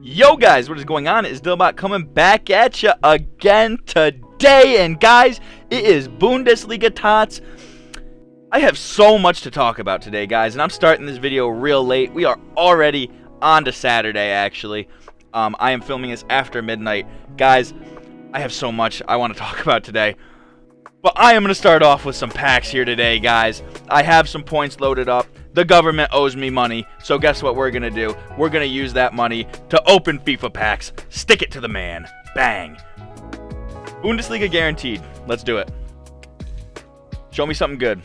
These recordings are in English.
Yo guys, what is going on? It's Dillbot coming back at you again today, and guys, it is Bundesliga TOTS. I have so much to talk about today, guys, and I'm starting this video real late. We are already on to Saturday, actually. I am filming this after midnight. Guys, I have so much I want to talk about today. But I am going to start off with some packs here today, guys. I have some points loaded up. The government owes me money, so guess what we're going to do? We're going to use that money to open FIFA packs. Stick it to the man. Bang. Bundesliga guaranteed. Let's do it. Show me something good.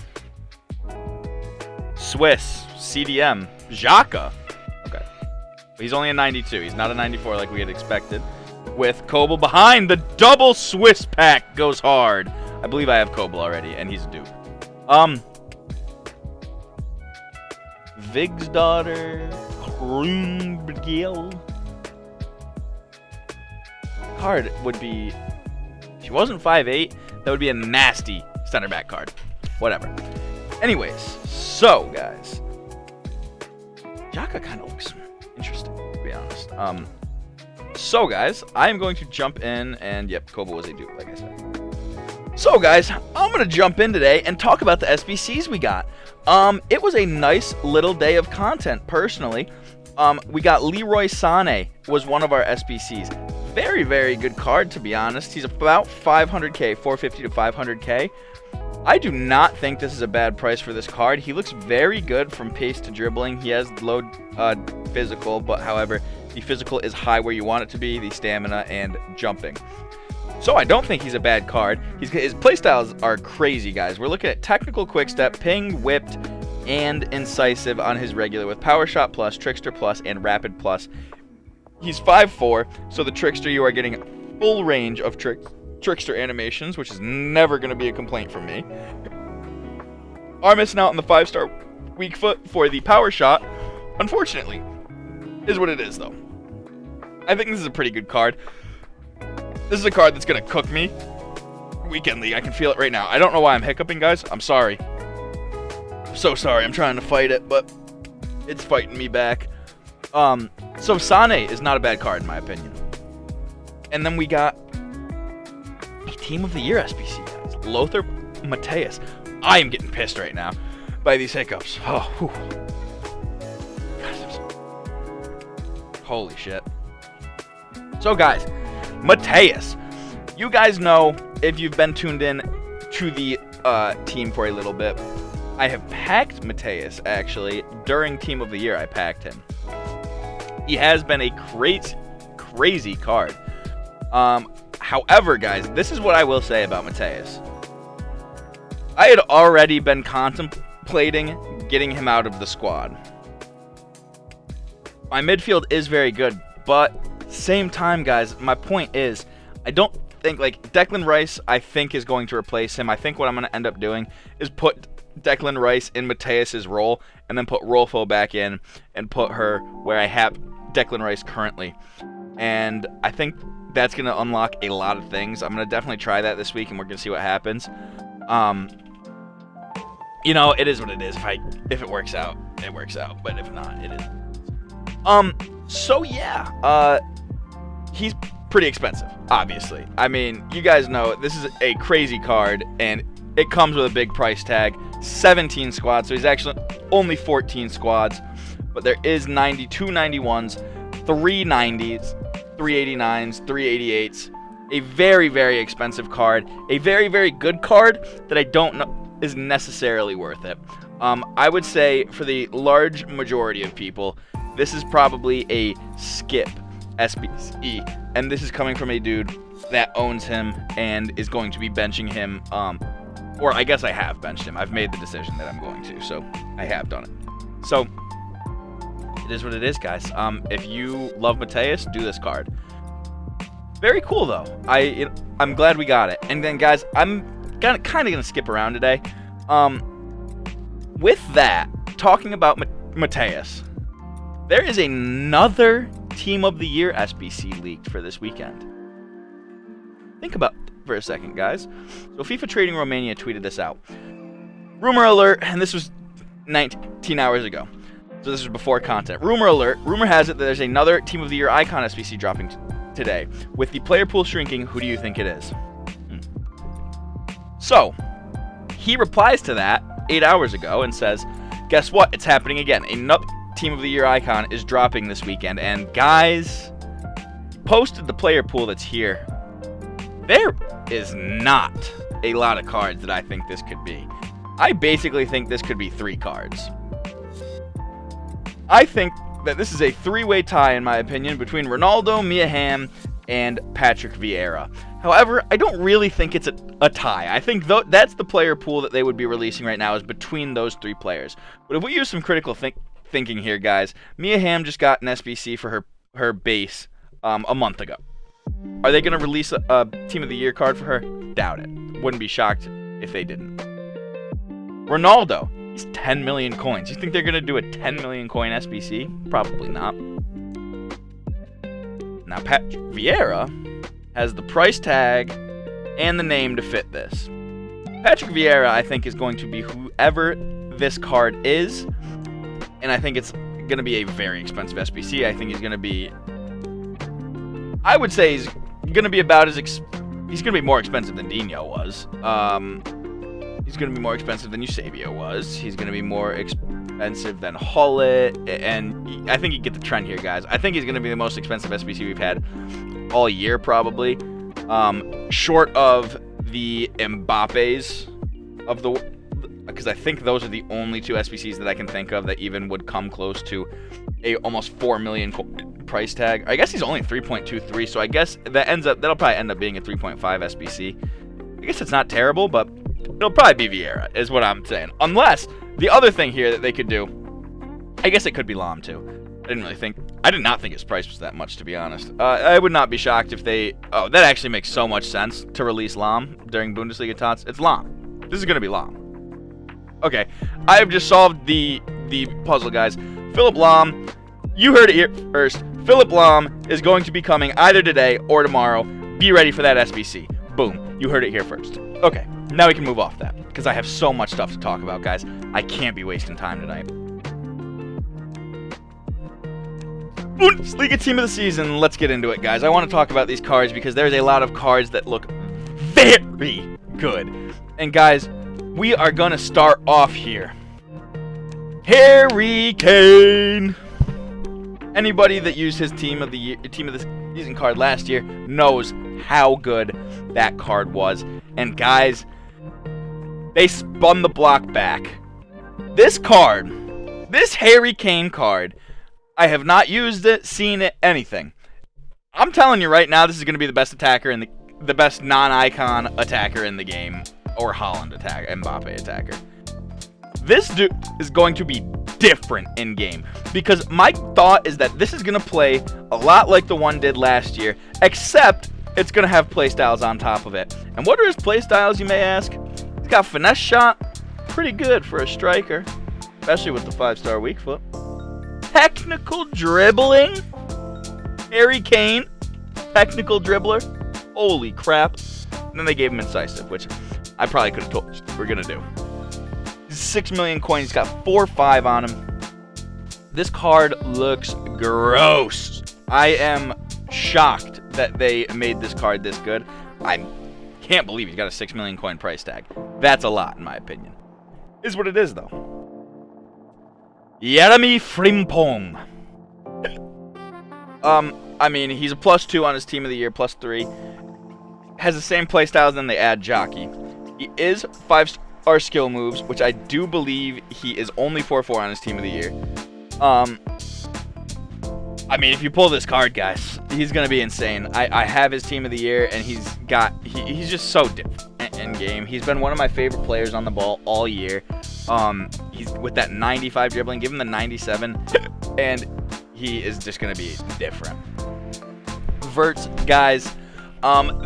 Swiss. CDM. Xhaka. Okay. He's only a 92. He's not a 94 like we had expected. With Kobel behind. The double Swiss pack goes hard. I believe I have Kobel already, and he's a dupe. Vig's daughter, Krumbgil. Card would be, if she wasn't 5'8", that would be a nasty center back card. Whatever. Anyways, so guys, Xhaka kind of looks interesting, to be honest. So guys, I am going to jump in, and yep, Kobel was a dupe, like I said. So guys, I'm going to jump in today and talk about the SBCs we got. It was a nice little day of content, personally. We got Leroy Sané was one of our SBCs. Very, very good card, to be honest. He's about 500k, 450 to 500k. I do not think this is a bad price for this card. He looks very good from pace to dribbling. He has low physical, but however, the physical is high where you want it to be, the stamina and jumping. So I don't think he's a bad card. His playstyles are crazy, guys. We're looking at technical quickstep, ping, whipped, and incisive on his regular with power shot plus, trickster plus, and rapid plus. He's 5'4", so the trickster, you are getting full range of trickster animations, which is never going to be a complaint from me. Are missing out on the 5-star weak foot for the power shot. Unfortunately, is what it is, though. I think this is a pretty good card. This is a card that's going to cook me. Weekend League. I can feel it right now. I don't know why I'm hiccuping, guys. I'm sorry. I'm so sorry. I'm trying to fight it, but it's fighting me back. So Sané is not a bad card, in my opinion. And then we got a Team of the Year SBC, guys. Lothar Matthäus. I am getting pissed right now by these hiccups. Oh, whew. Holy shit. So, guys, Matthäus. You guys know, if you've been tuned in to the team for a little bit, I have packed Matthäus, actually. During Team of the Year, I packed him. He has been a crazy card. However, guys, this is what I will say about Matthäus. I had already been contemplating getting him out of the squad. My midfield is very good, but same time, guys, my point is, I don't think, like, Declan Rice, I think, is going to replace him. I think what I'm going to end up doing is put Declan Rice in Matthäus' role, and then put Rolfo back in, and put her where I have Declan Rice currently. And I think that's going to unlock a lot of things. I'm going to definitely try that this week, and we're going to see what happens. You know, it is what it is. If it works out, it works out. But if not, it is. So yeah, he's pretty expensive, obviously. I mean, you guys know this is a crazy card, and it comes with a big price tag. 17 squads, so he's actually only 14 squads. But there is 92 91s, 3 90s, 389s, 388s. A very, very expensive card. A very, very good card that I don't know is necessarily worth it. I would say for the large majority of people, this is probably a skip SBC, and this is coming from a dude that owns him and is going to be benching him, or I guess I have benched him. I've made the decision that I'm going to, so I have done it. So, it is what it is, guys. If you love Matthäus, do this card. Very cool, though. I'm glad we got it. And then, guys, I'm kind of going to skip around today. With that, talking about Matthäus, there is another Team of the Year SBC leaked for this weekend. Think about it for a second, guys. So FIFA Trading Romania tweeted this out. Rumor alert, and this was 19 hours ago. So this is before content. Rumor alert. Rumor has it that there's another Team of the Year icon SBC dropping today. With the player pool shrinking, who do you think it is? So, he replies to that 8 hours ago and says, guess what? It's happening again. Another Team of the Year icon is dropping this weekend. And guys, posted the player pool that's here. There is not a lot of cards that I think this could be. I basically think this could be 3 cards. I think that this is a 3-way tie, in my opinion, between Ronaldo, Mia Hamm, and Patrick Vieira. However, I don't really think it's a tie. I think that's the player pool that they would be releasing right now is between those 3 players. But if we use some critical thinking here, guys, Mia Hamm just got an SBC for her base a month ago. Are they going to release a Team of the Year card for her? Doubt it. Wouldn't be shocked if they didn't. Ronaldo, he's 10 million coins. You think they're going to do a 10 million coin SBC? Probably not. Now, Patrick Vieira has the price tag and the name to fit this. Patrick Vieira, I think, is going to be whoever this card is, and I think it's going to be a very expensive SBC. I think he's going to be... I would say he's going to be about as... he's going to be more expensive than Dino was. He's going to be more expensive than Eusebio was. He's going to be more expensive than Hullet. And I think you get the trend here, guys. I think he's going to be the most expensive SBC we've had all year, probably. Short of the Mbappes of the... Because I think those are the only 2 SBCs that I can think of that even would come close to a almost 4 million price tag. I guess he's only 3.23, so I guess that'll probably end up being a 3.5 SBC. I guess it's not terrible, but it'll probably be Vieira, is what I'm saying. Unless, the other thing here that they could do, I guess it could be Lam, too. I did not think his price was that much, to be honest. I would not be shocked if they... Oh, that actually makes so much sense to release Lam during Bundesliga TOTS. It's Lam. This is going to be Lam. Okay, I have just solved the puzzle, guys. Philipp Lahm, you heard it here first. Philipp Lahm is going to be coming either today or tomorrow. Be ready for that SBC. Boom, you heard it here first. Okay, now we can move off that, because I have so much stuff to talk about, guys. I can't be wasting time tonight. Bundesliga Team of the Season. Let's get into it, guys. I want to talk about these cards because there's a lot of cards that look very good. And, guys, we are going to start off here. Harry Kane. Anybody that used his Team of the Season card last year knows how good that card was. And, guys, they spun the block back. This card, this Harry Kane card, I have not used it, seen it, anything. I'm telling you right now, this is going to be the best attacker in the best non-icon attacker in the game, or Holland attacker, Mbappe attacker. This dude is going to be different in game because my thought is that this is going to play a lot like the one did last year, except it's going to have playstyles on top of it. And what are his playstyles, you may ask? He's got finesse shot, pretty good for a striker, especially with the 5-star weak foot. Technical dribbling, Harry Kane, technical dribbler, holy crap. And then they gave him incisive, which I probably could have told you we're going to do. He's 6 million coins, he's got 4-5 on him. This card looks gross. I am shocked that they made this card this good. I can't believe he's got a 6 million coin price tag. That's a lot, in my opinion. Is what it is, though. Jeremy Frimpong. I mean, he's a +2 on his Team of the Year, +3. Has the same playstyle as them, they add Jockey. He is 5-star skill moves, which I do believe he is only 4-4 on his Team of the Year. I mean, if you pull this card, guys, he's going to be insane. I have his Team of the Year, and he's just so different in game. He's been one of my favorite players on the ball all year. He's with that 95 dribbling, give him the 97, and he is just going to be different. Verts, guys,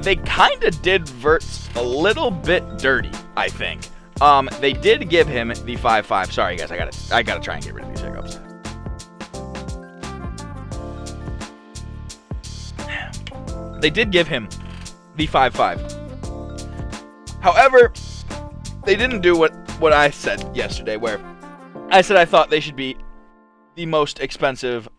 they kind of did Verts a little bit dirty, I think. They did give him the 5-5. Sorry, guys, I gotta try and get rid of these hiccups. They did give him the 5-5. However, they didn't do what I said yesterday, where I said I thought they should be the most expensive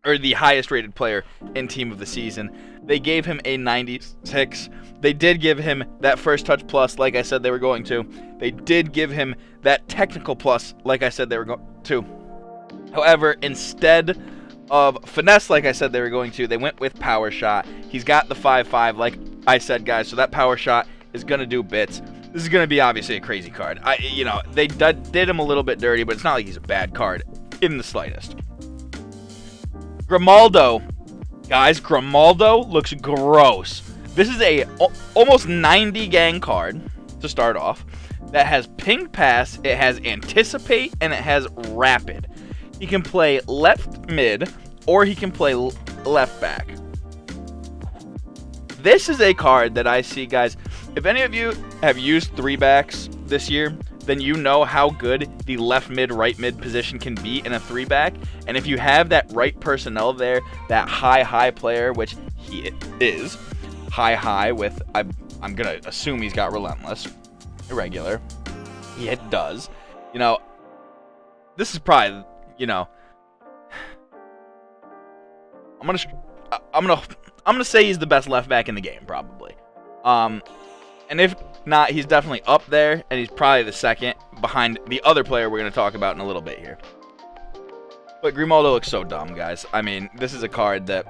or the highest rated player in Team of the Season. They gave him a 96. They did give him that first touch plus, like I said they were going to. They did give him that technical plus, like I said they were going to. However, instead of finesse, like I said they were going to, they went with power shot. He's got the 5.5, like I said, guys, so that power shot is going to do bits. This is going to be obviously a crazy card. They did him a little bit dirty, but it's not like he's a bad card in the slightest. Grimaldo. Guys, Grimaldo looks gross. This is a almost 90 gang card to start off that has ping pass, it has anticipate, and it has rapid. He can play left mid or he can play left back. This is a card that I see, guys. If any of you have used 3-backs this year, then you know how good the left mid, right mid position can be in a 3-back. And if you have that right personnel there, that high player, which he is, high with, I'm going to assume he's got relentless, irregular. He does. This is probably, I'm gonna say he's the best left back in the game, probably. And if not, he's definitely up there, and he's probably the second behind the other player we're gonna talk about in a little bit here. But Grimaldo looks so dumb, guys. I mean, this is a card that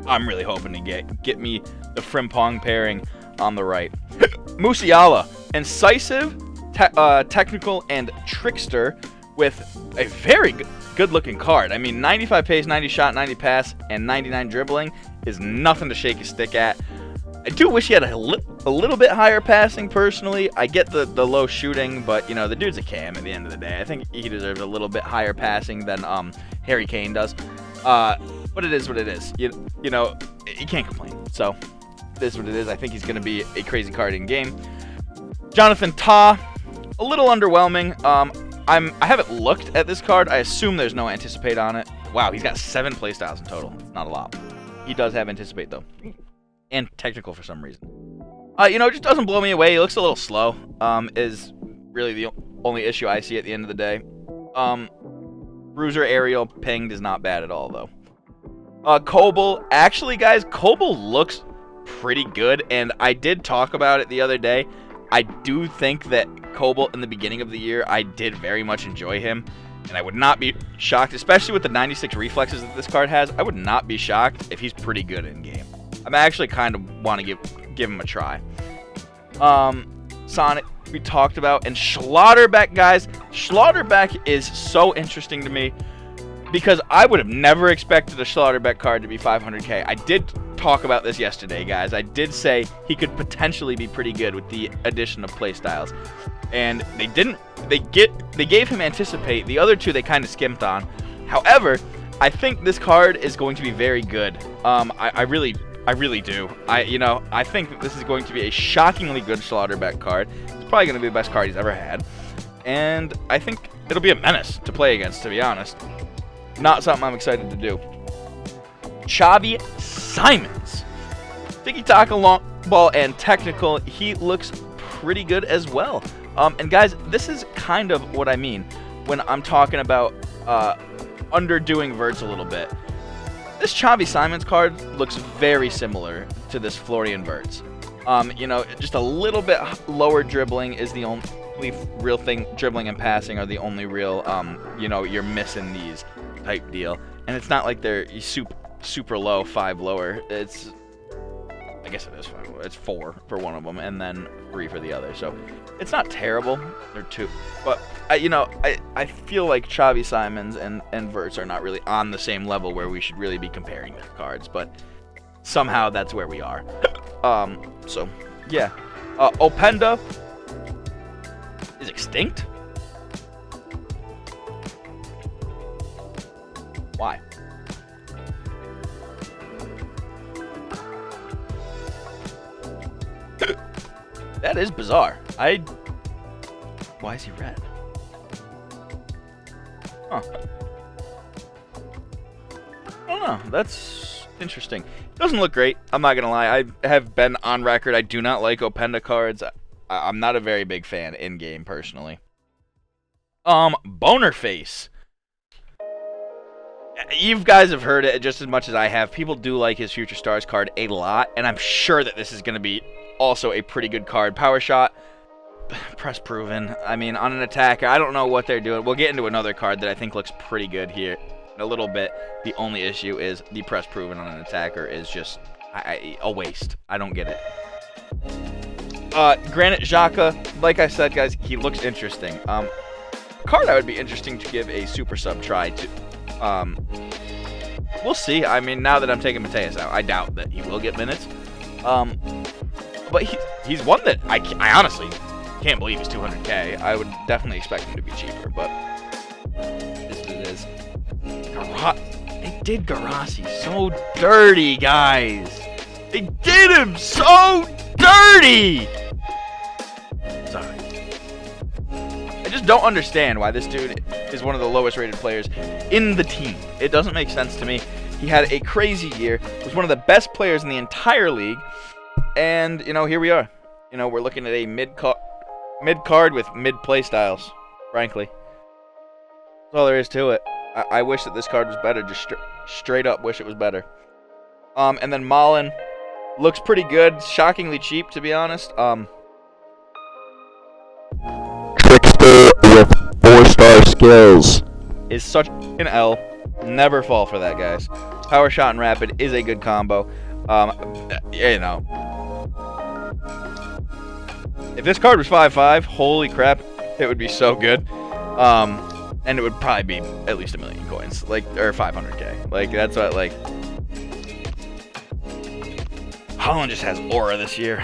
I'm really hoping to get me the Frimpong pairing on the right. Musiala, incisive, technical, and trickster with a very good-looking card. I mean, 95 pace, 90 shot, 90 pass, and 99 dribbling is nothing to shake a stick at. I do wish he had a little bit higher passing, personally. I get the low shooting, but, the dude's a cam at the end of the day. I think he deserves a little bit higher passing than Harry Kane does. But it is what it is. You can't complain. So, it is what it is. I think he's going to be a crazy card in game. Jonathan Tah, a little underwhelming. I haven't looked at this card. I assume there's no anticipate on it. Wow, he's got 7 playstyles in total. Not a lot. He does have anticipate, though. And technical for some reason. It just doesn't blow me away. He looks a little slow. Is really the only issue I see at the end of the day. Bruiser aerial pinged is not bad at all, though. Kobel. Actually, guys, Kobel looks pretty good. And I did talk about it the other day. I do think that Kobel in the beginning of the year, I did very much enjoy him. And I would not be shocked, especially with the 96 reflexes that this card has, I would not be shocked if he's pretty good in game. I'm actually kind of want to give him a try. Sonic, we talked about. And Schlotterbeck, guys. Schlotterbeck is so interesting to me because I would have never expected a Schlotterbeck card to be 500k. I did talk about this yesterday, guys. I did say he could potentially be pretty good with the addition of playstyles. And they didn't. They gave him anticipate. The other two they kind of skimped on. However, I think this card is going to be very good. I really do. I think that this is going to be a shockingly good Schlotterbeck card. It's probably going to be the best card he's ever had. And I think it'll be a menace to play against, to be honest. Not something I'm excited to do. Xavi Simons. Tiki-taka, long ball, and technical. He looks pretty good as well. And guys, this is kind of what I mean when I'm talking about underdoing verts a little bit. This Xavi Simons card looks very similar to this Florian Wirtz. Just a little bit lower dribbling is the only real thing. Dribbling and passing are the only real, you're missing these type deal. And it's not like they're super low, 5 lower. I guess it is 5. It's 4 for one of them, and then 3 for the other. So it's not terrible. They're 2, but I feel like Xavi Simons and Wirtz are not really on the same level where we should really be comparing their cards. But somehow that's where we are. So yeah, Openda is extinct. Why? That is bizarre. Why is he red? Huh. I don't know. That's interesting. Doesn't look great. I'm not gonna lie. I have been on record. I do not like Openda cards. I'm not a very big fan in game personally. Boner face. You guys have heard it just as much as I have. People do like his Future Stars card a lot, and I'm sure that this is going to be also a pretty good card. Power Shot, press proven. I mean, on an attacker, I don't know what they're doing. We'll get into another card that I think looks pretty good here in a little bit. The only issue is the press proven on an attacker is just a waste. I don't get it. Granite Xhaka, like I said, guys, he looks interesting. Card I would be interesting to give a super sub try to. We'll see. I mean, now that I'm taking Mateus out, I doubt that he will get minutes. But he's one that I honestly can't believe he's 200k. I would definitely expect him to be cheaper, but this is what it is. They did Garasi so dirty, guys. They did him so dirty. Sorry. I just don't understand why this dude is one of the lowest rated players in the team. It doesn't make sense to me. He had a crazy year, was one of the best players in the entire league, and, you know, here we are. You know, we're looking at a mid-card with mid-play styles, frankly. That's all there is to it. I wish that this card was better, just straight up wish it was better. And then Malin looks pretty good, shockingly cheap, to be honest. Trickster with 4-star skills is such an L. Never fall for that, guys. Power Shot and Rapid is a good combo. You know, if this card was 5/5, holy crap, it would be so good. And it would probably be at least 1 million coins, like, or 500k. Like, that's what, like, Holland just has aura this year.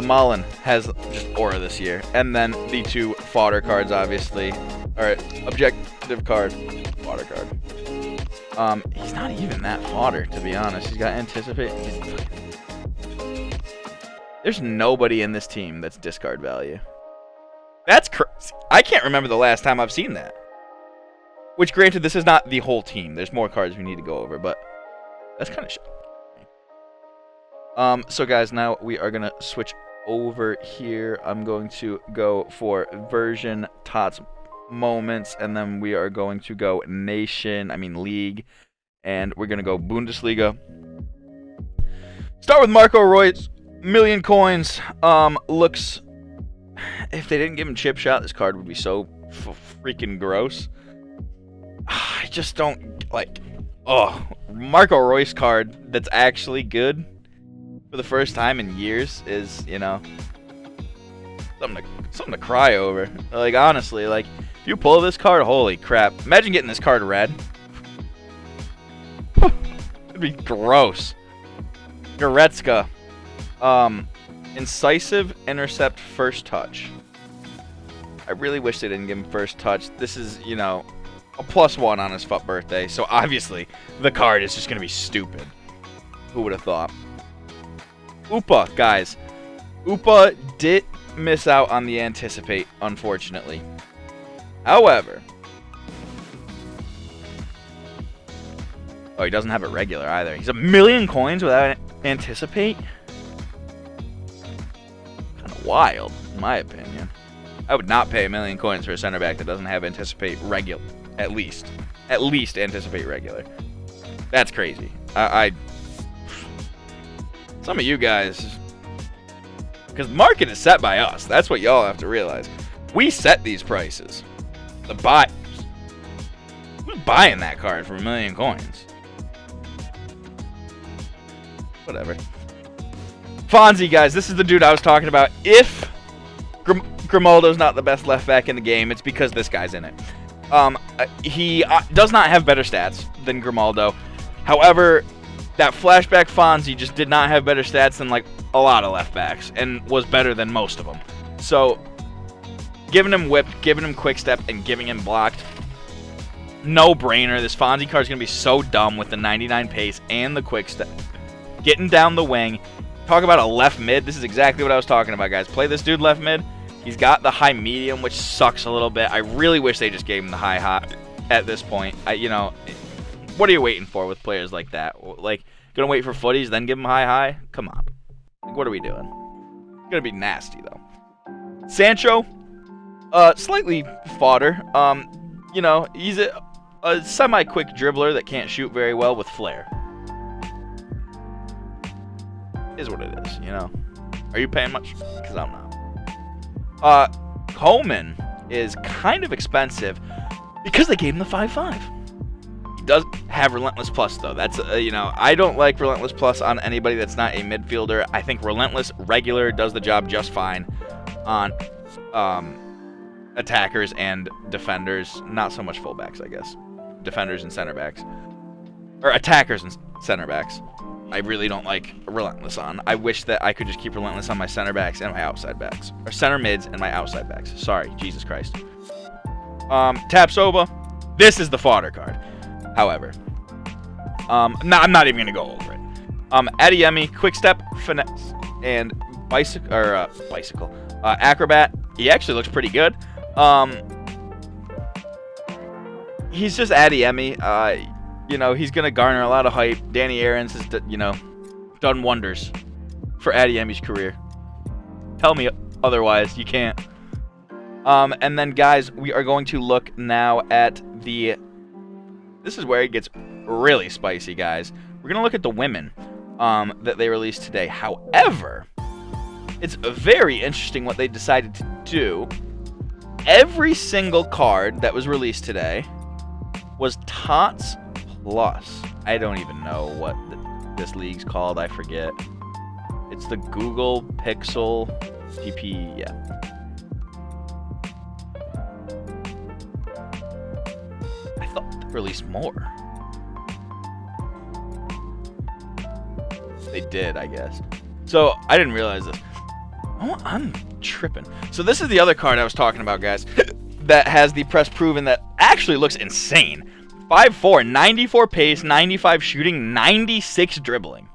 Malin has just aura this year. And then the two fodder cards, obviously. Alright, objective card, fodder card. He's not even that fodder, to be honest. He's got anticipate. There's nobody in this team that's discard value. That's crazy. I can't remember the last time I've seen that. Which, granted, this is not the whole team. There's more cards we need to go over, but that's kind of shit. So guys, now we are gonna switch over here. I'm going to go for version, TOTS, moments, and then we are going to go league, and we're gonna go Bundesliga. Start with Marco Reus, 1 million coins. Looks, if they didn't give him chip shot, this card would be so freaking gross. I just don't like. Oh, Marco Reus card that's actually good for the first time in years is, you know, something to cry over. Like, honestly, like, if you pull this card, holy crap. Imagine getting this card red. It'd be gross. Goretzka. Incisive, intercept, first touch. I really wish they didn't give him first touch. This is, you know, a +1 on his birthday, so obviously the card is just going to be stupid. Who would have thought? Upa, guys. Upa did miss out on the anticipate, unfortunately. However, oh, he doesn't have it regular either. He's 1 million coins without anticipate. Kind of wild, in my opinion. I would not pay 1 million coins for a center back that doesn't have anticipate regular. At least anticipate regular. That's crazy. Some of you guys, because the market is set by us. That's what y'all have to realize. We set these prices. The buyers. Who's buying that card for 1 million coins? Whatever. Fonzie, guys, this is the dude I was talking about. If Grimaldo's not the best left back in the game, it's because this guy's in it. He does not have better stats than Grimaldo. However, that flashback Fonzie just did not have better stats than, like, a lot of left backs, and was better than most of them. So, giving him whipped, giving him quick step, and giving him blocked, no brainer. This Fonzie card is going to be so dumb with the 99 pace and the quick step. Getting down the wing. Talk about a left mid. This is exactly what I was talking about, guys. Play this dude left mid. He's got the high medium, which sucks a little bit. I really wish they just gave him the high hot at this point. You know, what are you waiting for with players like that? Like, gonna wait for footies, then give him high? Come on. Like, what are we doing? It's gonna be nasty, though. Sancho, slightly fodder. You know, he's a a semi-quick dribbler that can't shoot very well with flair. Is what it is, you know. Are you paying much? Because I'm not. Coleman is kind of expensive because they gave him the 5.5. He does have Relentless Plus, though. That's, you know, I don't like Relentless Plus on anybody that's not a midfielder. I think Relentless Regular does the job just fine on attackers and defenders. Not so much fullbacks, I guess. Defenders and center backs. Or attackers and center backs. I really don't like Relentless on. I wish that I could just keep Relentless on my center backs and my outside backs. Or center mids and my outside backs. Sorry, Jesus Christ. Tapsoba. This is the fodder card. However. I'm not even going to go over it. Adeyemi, Quick Step, Finesse, and Bicycle. Acrobat. He actually looks pretty good. He's just Adeyemi. You know, he's going to garner a lot of hype. Danny Aarons has, you know, done wonders for Adeyemi's career. Tell me otherwise. You can't. And then, guys, we are going to look now at the... This is where it gets really spicy, guys. We're going to look at the women that they released today. However, it's very interesting what they decided to do. Every single card that was released today was TOTS Plus. I don't even know what this league's called. I forget. It's the Google Pixel GP. Yeah. I thought they released more. They did, I guess. So I didn't realize this. Oh, I'm tripping. So this is the other card I was talking about, guys, that has the press proven that actually looks insane. 5'4", 94 pace, 95 shooting, 96 dribbling.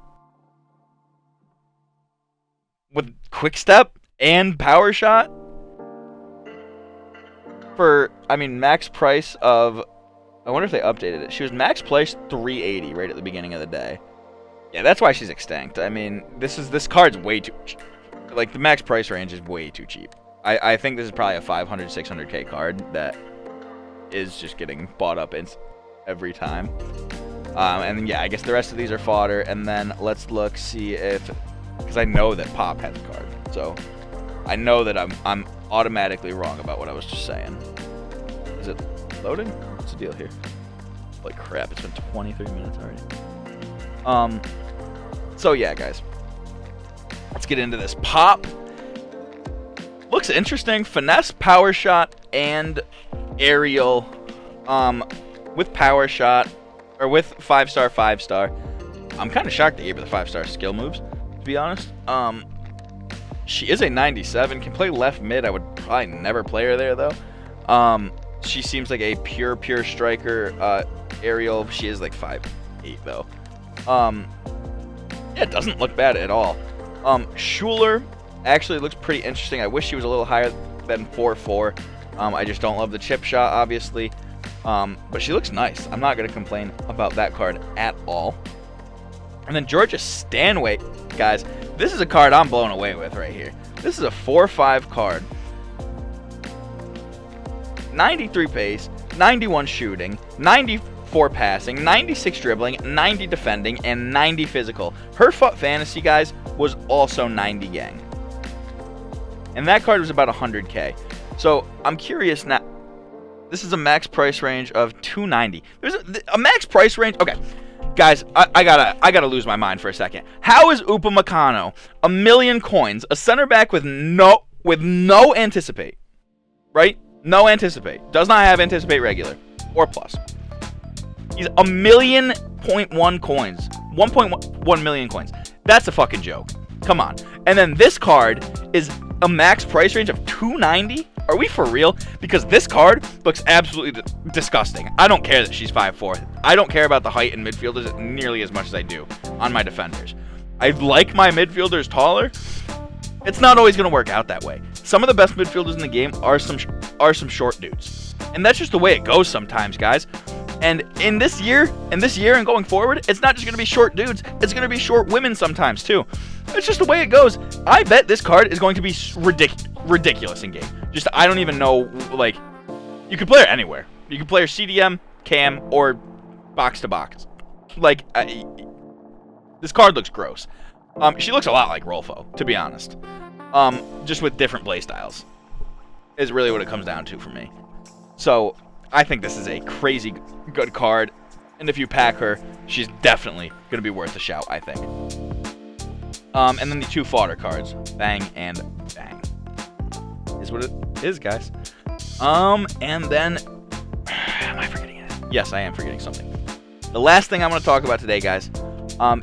With quick step and power shot. For, I mean, max price of... I wonder if they updated it. She was max price 380 right at the beginning of the day. Yeah, that's why she's extinct. I mean, this card's way too... Like, the max price range is way too cheap. I think this is probably a 500, 600k card that is just getting bought up every time. And yeah, I guess the rest of these are fodder. And then let's look, see if... Because I know that Pop has a card. So, I know that I'm automatically wrong about what I was just saying. Is it loading? What's the deal here? Holy crap, it's been 23 minutes already. So yeah, guys. Let's get into this. Pop looks interesting. Finesse, power shot, and aerial. With power shot, or with 5-star, 5-star. I'm kind of shocked they gave her the 5-star skill moves, to be honest. She is a 97, can play left mid. I would probably never play her there, though. She seems like a pure striker. Aerial, she is like 5'8", though. Yeah, it doesn't look bad at all. Schuler actually looks pretty interesting. I wish she was a little higher than 4'4". I just don't love the chip shot, obviously. But she looks nice. I'm not going to complain about that card at all. And then Georgia Stanway, guys. This is a card I'm blown away with right here. This is a 4-5 card. 93 pace, 91 shooting, 94 passing, 96 dribbling, 90 defending, and 90 physical. Her FUT fantasy, guys, was also 90 gang. And that card was about 100k. So I'm curious now. This is a max price range of 290. There's a max price range. Okay, guys, I gotta lose my mind for a second. How is Upamecano 1,000,000 coins, a center back with no anticipate, right? No anticipate. Does not have anticipate regular or plus. He's 1,000,000.1 coins. 1.1 million coins. That's a fucking joke. Come on. And then this card is a max price range of 290. Are we for real? Because this card looks absolutely disgusting. I don't care that she's 5'4". I don't care about the height in midfielders nearly as much as I do on my defenders. I like my midfielders taller. It's not always going to work out that way. Some of the best midfielders in the game are some short dudes. And that's just the way it goes sometimes, guys. And in this year and going forward, it's not just going to be short dudes. It's going to be short women sometimes, too. It's just the way it goes. I bet this card is going to be ridiculous in game. Just, I don't even know, like, you can play her anywhere. You can play her CDM, cam or box to box. Like, this card looks gross. She looks a lot like Rolfo, to be honest. Just with different playstyles is really what it comes down to for me. So I think this is a crazy good card, and if you pack her, she's definitely going to be worth a shout, I think. And then the 2 fodder cards, Bang and Bang, is what it is, guys. And then, am I forgetting it? Yes, I am forgetting something. The last thing I'm going to talk about today, guys,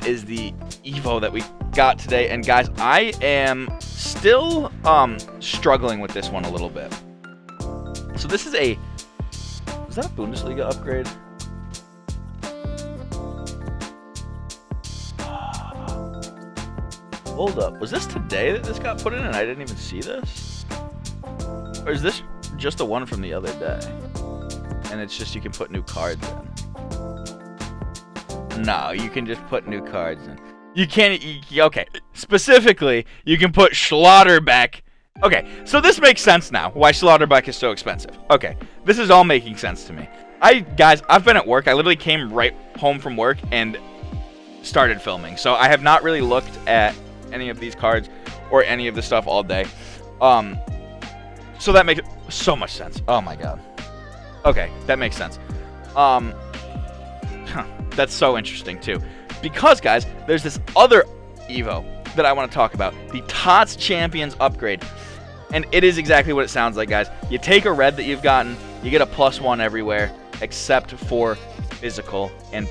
is the Evo that we got today. And guys, I am still struggling with this one a little bit. So this is is that a Bundesliga upgrade? Hold up, was this today that this got put in and I didn't even see this? Or is this just the one from the other day? And it's just you can put new cards in. No, you can just put new cards in. You can't, okay. Specifically, you can put Schlotterbeck. Okay, so this makes sense now, why Schlotterbeck is so expensive. Okay, this is all making sense to me. Guys, I've been at work. I literally came right home from work and started filming. So I have not really looked at any of these cards or any of the stuff all day. So that makes so much sense. Oh my god. Okay, that makes sense. That's so interesting too. Because, guys, there's this other Evo that I want to talk about. The TOTS Champions upgrade. And it is exactly what it sounds like, guys. You take a red that you've gotten, you get a +1 everywhere, except for physical and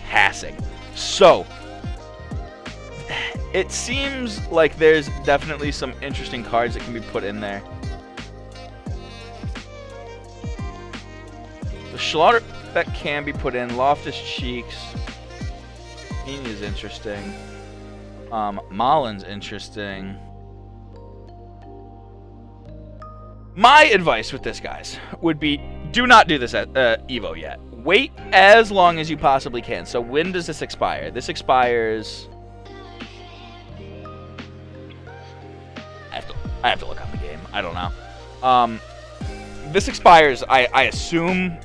passing. So, it seems like there's definitely some interesting cards that can be put in there. The Schlotterbeck can be put in. Loftus Cheeks. Is interesting. Mullen's interesting. My advice with this, guys, would be do not do this at Evo yet. Wait as long as you possibly can. So when does this expire? This expires... I have to look on the game. I don't know. This expires, I assume...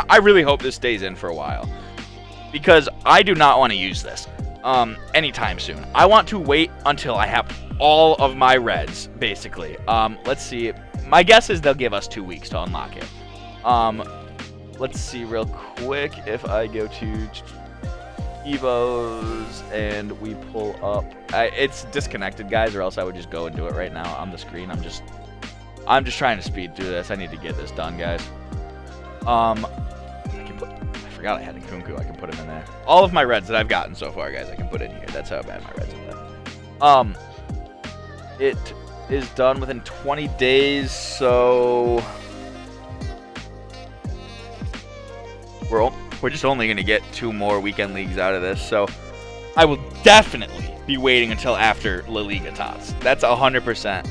I really hope this stays in for a while. Because I do not want to use this anytime soon. I want to wait until I have all of my reds, basically. Let's see. My guess is they'll give us 2 weeks to unlock it. Let's see real quick if I go to Evos and we pull up. It's disconnected, guys, or else I would just go and do it right now on the screen. I'm just trying to speed through this. I need to get this done, guys. I forgot I had a Kunku. I can put him in there. All of my reds that I've gotten so far, guys, I can put in here. That's how bad my reds have been. It is done within 20 days, so we're just only going to get 2 more weekend leagues out of this, so I will definitely be waiting until after La Liga TOTS. That's 100%.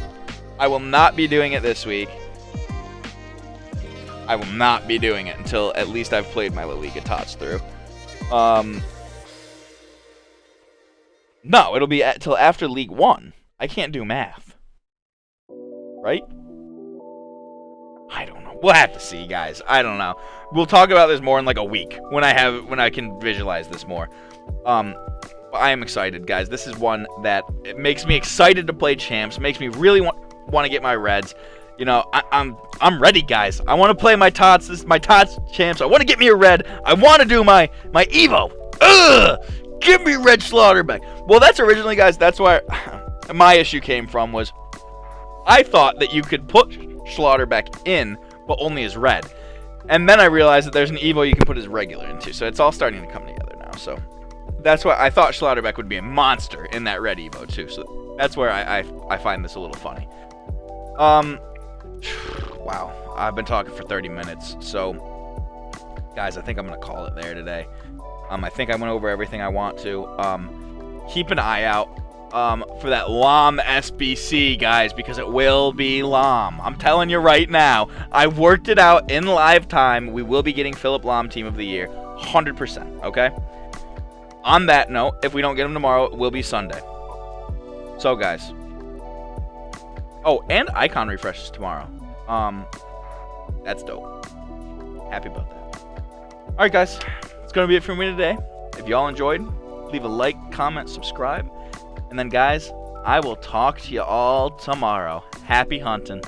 I will not be doing it this week. I will not be doing it until at least I've played my La Liga TOTS through. No, it'll be until after League 1. I can't do math. Right? I don't know. We'll have to see, guys. I don't know. We'll talk about this more in like a week when I can visualize this more. But I am excited, guys. This is one that it makes me excited to play champs. Makes me really want to get my reds. You know, I'm ready, guys. I want to play my TOTS. This is my TOTS champs. I want to get me a red. I want to do my Evo. Ugh! Give me red Schlotterbeck. Well, that's originally, guys, that's why my issue came from was I thought that you could put Schlotterbeck in, but only as red. And then I realized that there's an Evo you can put as regular into. So it's all starting to come together now. So that's why I thought Schlotterbeck would be a monster in that red Evo too. So that's where I find this a little funny. Wow, I've been talking for 30 minutes, so guys, I think I'm gonna call it there today. I think I went over everything I want to. Keep an eye out for that LOM SBC, guys, because it will be LOM. I'm telling you right now, I worked it out in live time. We will be getting Philip Lahm Team of the Year, 100%, okay? On that note, if we don't get him tomorrow, it will be Sunday. So, guys. Oh, and icon refreshes tomorrow. That's dope. Happy about that. Alright, guys. That's going to be it for me today. If y'all enjoyed, leave a like, comment, subscribe. And then, guys, I will talk to you all tomorrow. Happy hunting.